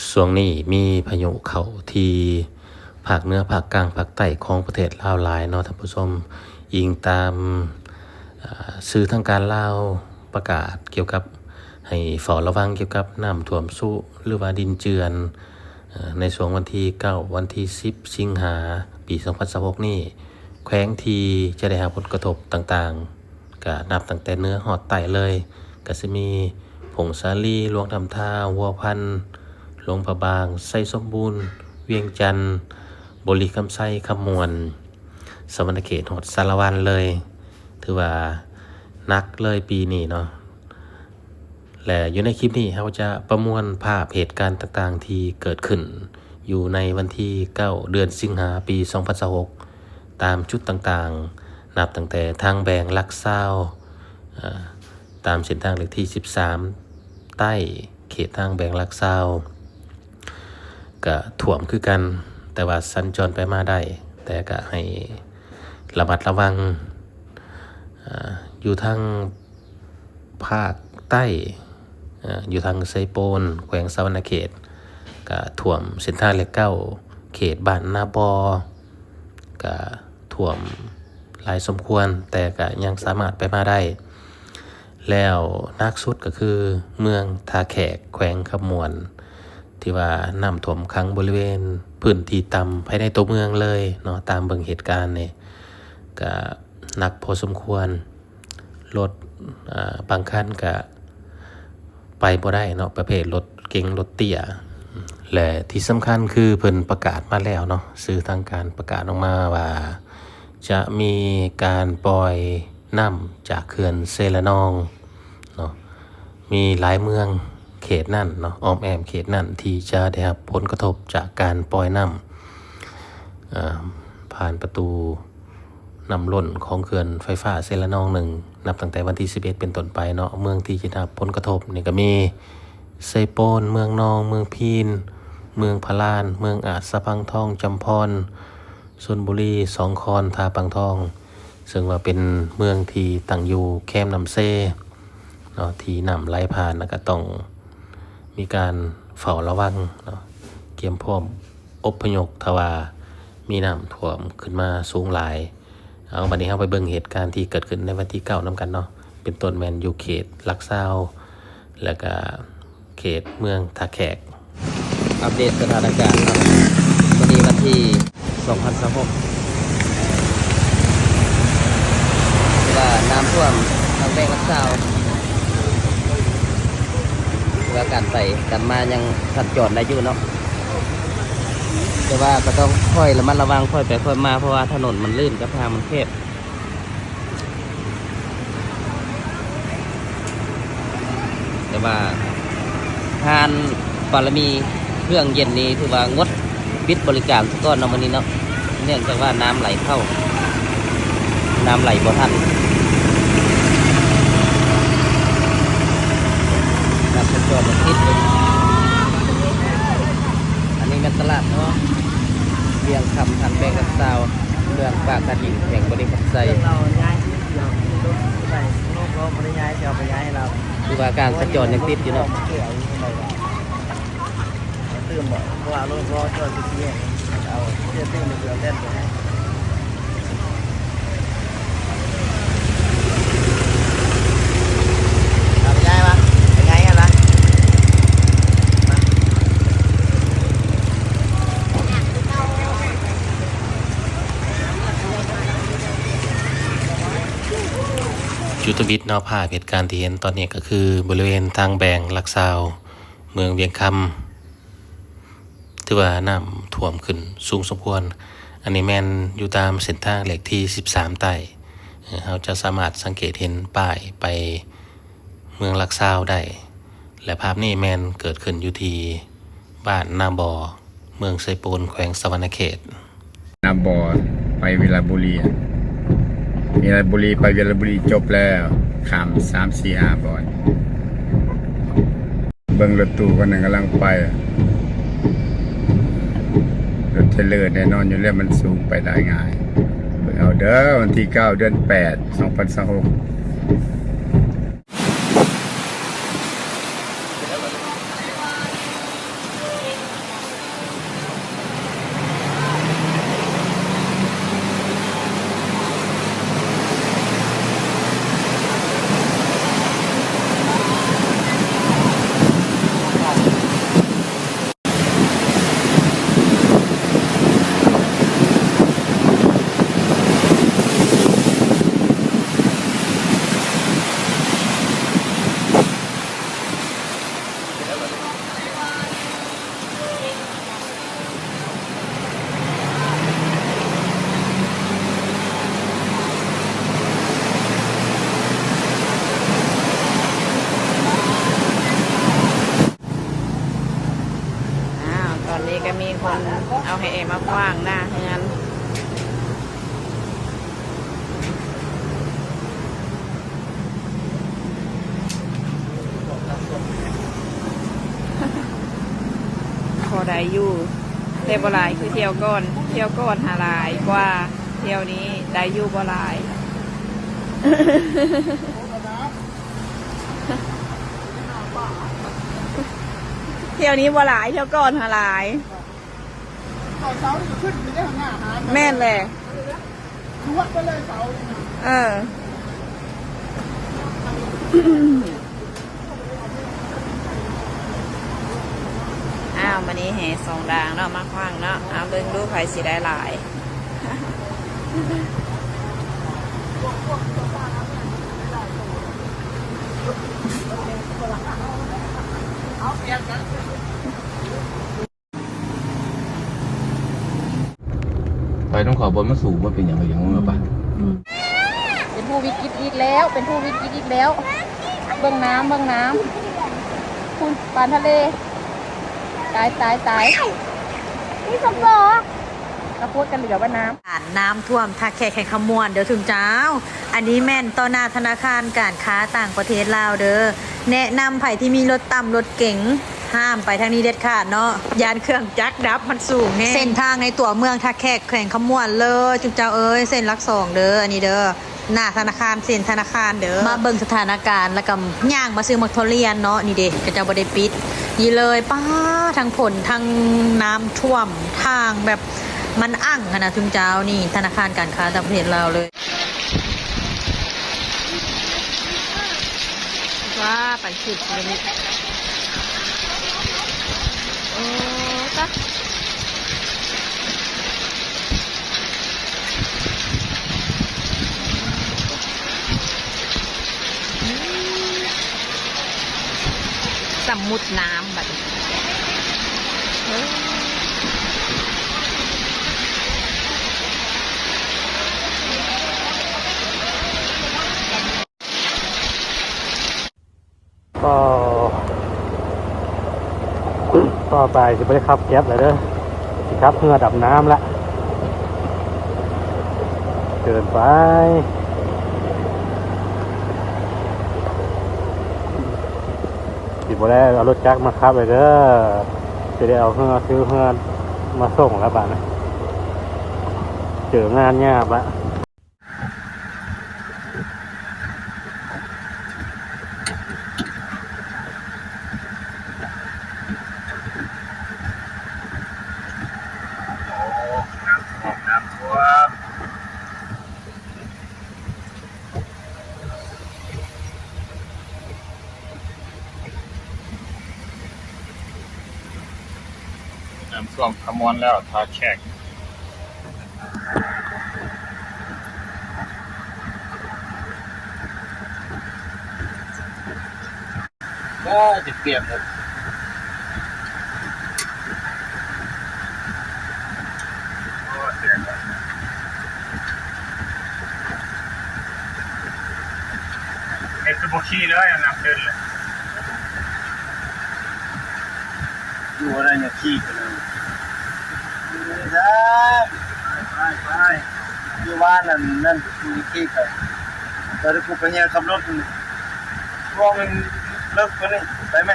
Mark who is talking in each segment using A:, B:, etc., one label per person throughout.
A: ช่วงนี้มีพายุเข้าที่ภาคเหนือภาคกลางภาคใต้ของประเทศลาวหลายเนาะท่านผู้ชมอิงตามสื่อทางการลาวประกาศเกี่ยวกับให้เฝ้าระวังเกี่ยวกับน้ำท่วมสูงหรือว่าดินเจือนในช่วงวันที่9วันที่10สิงหาปี2026นี้แขวงที่จะได้รับผลกระทบต่างๆก็นับตั้งแต่เหนือฮอดใต้เลยก็สิมีผงสาลีหลวงทำท่าวัวพันธุ์หลวงพระบางไส้สมบูรณ์เวียงจันทน์บุรีคำไส้คำมวลสวรรณเขตหอดสารวันเลยถือว่านักเลยปีนี้เนาะและอยู่ในคลิปนี้เราจะประมวลภาพเหตุการณ์ต่างๆที่เกิดขึ้นอยู่ในวันที่9เดือนสิงหาปี2026ตามจุดต่างๆนับตั้งแต่ทางแบงลักซาวตามเส้นทางเลขที่13ใต้เขตทางแบงลักซาวก็ถ่วมคือกันแต่ว่าสัญจรไปมาได้แต่ก็ให้ระมัดระวังอยู่ทางภาคใต้อยู่ทางไซโปนแขวงสะวรรณเขตก็ถ่วมเส้นทางเลขเก้าเขตบ้านนาบอก็ถ่วมหลายสมควรแต่ก็ยังสามารถไปมาได้แล้วนักสุดก็คือเมืองทาแขกแขวงขมวนที่ว่าน้ำท่วมขังบริเวณพื้นที่ต่ำภายในตัวเมืองเลยเนาะตามเบิ่งเหตุการณ์เนี่ยก็หนักพอสมควรรถบางคันก็ไปบ่ได้เนาะประเภทรถเก๋งรถเตี้ยและที่สำคัญคือเพิ่นประกาศมาแล้วเนาะสื่อทางการประกาศออกมาว่าจะมีการปล่อยน้ำจากเขื่อนเซละนองเนาะมีหลายเมืองเขตนั่นเนาะอ้อมแอมเขตนั่นที่จะได้รับผลกระทบจากการปล่อยน้ำผ่านประตูน้ำล้นของเขื่อนไฟฟ้าเซละนอง1นับตั้งแต่วันที่11เป็นต้นไปเนาะเมืองที่จะได้รับผลกระทบนี่ก็มีไซโปนเมืองนองเมืองพีนเมืองพะลานเมืองอาจสะพังทองจำพรชลบุรีสองคอนทาปังทองซึ่งว่าเป็นเมืองที่ตั้งอยู่แคมน้ำเซเนาะที่น้ำไหลผ่านแล้วก็ต้องมีการเฝ้าระวังเนาะเตรียมพร้อมอพยพทว่ามีน้ำท่วมขึ้นมาสูงหลายเอาบัดนี้เราไปเบิ่งเหตุการณ์ที่เกิดขึ้นในวันที่9นำกันเนาะเป็นต้นแมนอยู่เขตลักซาวแล้วก็เขตเมืองทาแขกอัปเดตสถานการณ์ครับวันนี้วันที่2026ว่าน้ำท่วมทางแบงลักซาวว่าการไปกันมายังสัญจรได้อยู่เนาะแต่ว่าก็ต้องค่อยระมัดระวังค่อยไปค่อยมาเพราะว่าถนนมันลื่นกับทางมันแคบแต่ว่าทานปารมีเครื่องเย็นนี้ถือว่างดปิดบริการทุกก้อนในวันนี้เนาะเนื่องจากว่าน้ำไหลเข้าน้ำไหลบ่ทันน้ำสัญจรมันติดเลยอันนี้เป็นตลาดเนาะเรียงคำทางแบงก์ซาวเรื่องปากกระดิ่งแห่งบริษัทไซเราย้ายที่เดียวใส่ลูกเราไม่ได้ย้ายจะไปย้ายให้เราคือว่าการสัญจรยังติดอยู่เนาะตื่นบอกว่าลูกรอจอดที่นี่เอาเสื้อติ้งเสื้อเต้นไปให้เอาไปย้ายวะไปย้ายกันละจุดวิทย์นอกภาพเหตุการณ์ที่เห็นตอนนี้ก็คือบริเวณทางแบงลักซาวเมืองเวียงคำถือว่าน้ำท่วมขึ้นสูงสมควรอันนี้แมนอยู่ตามเส้นทางเลขที่13ใต้เราจะสามารถสังเกตเห็นป้ายไปเมืองลักซาวได้และภาพนี้แมนเกิดขึ้นอยู่ที่บ้านนาบอเมืองไซโปนแขวงสะวรรณเขต
B: นาบอไปเวลาบุรีไปเวลาบุรีจบแล้วขาม3-4-5บอนเบิ่งรถตู้คนหนึ่งกำลังไปรถเทเลอร์แน่นอนอยู่แล้วมันสูงไปได้ง่ายเอาเด้อวันที่9เดือน8 2026
C: นี่ก็มีคนเอาให้เอมาขว้างหน้าเฮือนพอได้อยู่แต่บ่หลายคือเที่ยวก่อนหาหลายกว่าเที่ยวนี้ได้อยู่บ่หลาย เที่ยวนี้บ่หลายเที่ยวก่อนหาหลายแม่นเลยเออ อ้าววันนี้แห่สองดางเนาะมาขว้างเนาะเอาเบิ่งดูใครสิได้หลาย
B: ไปต้องขอบนมาสู่ว่าเป็นอย่างไรอย่างงี้ป่ะ
C: เป็นผู้วิกฤตอีกแล้ว เป็นผู้วิกฤตอีกแล้ว เบื้องน้ำคุณปานทะเล ตายนี่สมบกระพุ้กันเหลือว่าน้ำท่วมท่าแขกแข่งขมวนเดี๋ยวถึงเจ้า อันนี้แม่นต่อหน้าธนาคารการค้าต่างประเทศลาวเด้อ แนะนำไผ่ที่มีรถต่ำรถเก๋งห้ามไปทางนี้เด็ดขาดเนาะ ยานเครื่องจักรดับมันสูงแน่เส้นทางในตัวเมืองท่าแขกแข่งขมวนเลยจุ๊บเจ้าเอ้ยเส้นลัก2เด้ออันนี้เด้อ หน้าธนาคารเซ็นธนาคารเด้อมาเบิ่งสถานการณ์แล้วก็ย่างมาซื้อมักทุเรียนเนาะนี่เด้ก็จะบ่ได้ปิดนี่เลยป้าทางผลทางน้ำท่วมทางแบบมันอั้งขนาดทุนเจ้านี่ธนาคารการค้าต่างประเทศเราเลยว้าไปสุดเลยนี่โอ้ตะสมุดน้ำแบบ
A: ก็ต่อไปจะไปขับแก๊ปเลยเด้อสิครับเพื่อดับน้ำละเกินไปสิบ่ได้เอารถจักรมาขับเลยเด้อจะได้เอาเพื่อซื้อเพื่อมาส่งแล้วบ้านะเจองานยากละ
B: น้ำท่วมขมวนแล้วท่าแขกก็จะเปลี่ยนเลยไอ้ตัวขี้เลยน้ำเดินเลยดูอะไรเนี่ยขี้กันเลยไปอยู่บ้านนั่นคือขี้กันแต่ถ้ากูไปเนี่ยขับรถพวกมันเลิกกันนี่ไปไหม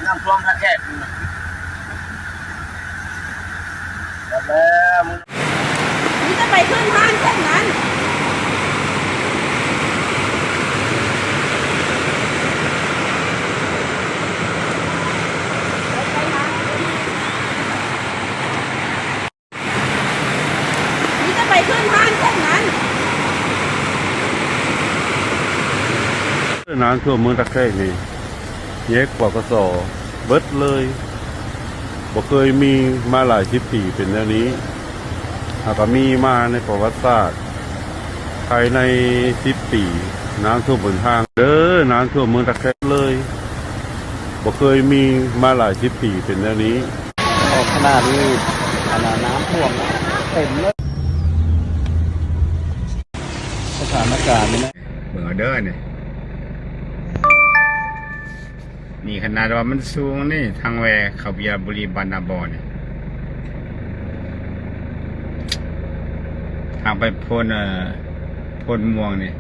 B: น้ำท่วมท่าแขกแล้ว
C: นี่จะไปขึ้นบ้านแค่นั้นนี่จะไปขึ้นบ้านแค่นั้น
A: น้ำท่วมเมืองตะไคร่นี่แยกปกสเบิดเลยบ่เคยมีมาหลาย10 ปีเป็นแบบนี้อาจจะมีมาในประวัติศาสตร์ภายใน10 ปีน้ำท่วมบนทางเด้อน้ำท่วมเมืองตะไคร่เลยบ่เคยมีมาหลาย10 ปีเป็นแบบนี้ออกขนาดนี้ขนาดน้ำท่วมเต็มเลย
B: ถานการณ์นี่นะ
D: เบิ่งเอาเด้อเนี่ยนี่ขนาดว่ามันสูงนี่ทางแวเขาเบียบุรีบรรณาบอเนี่ยทางไปพ้นพ้นม่วงนี่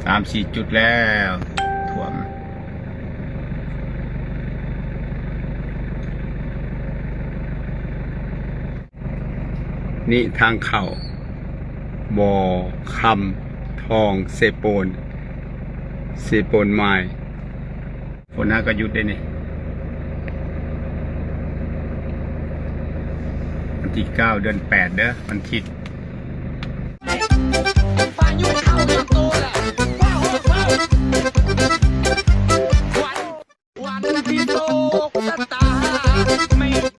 D: 3-4 จุดแล้วท่วมนี่ทางเข้าบ่อคำทองเซโปนไม้ฝนน่าก็หยุดได้นี่วันที่ 9 เดือน 8 เด้อวันอาทิตย์
E: พายุเข้าเมืองโตแล้ว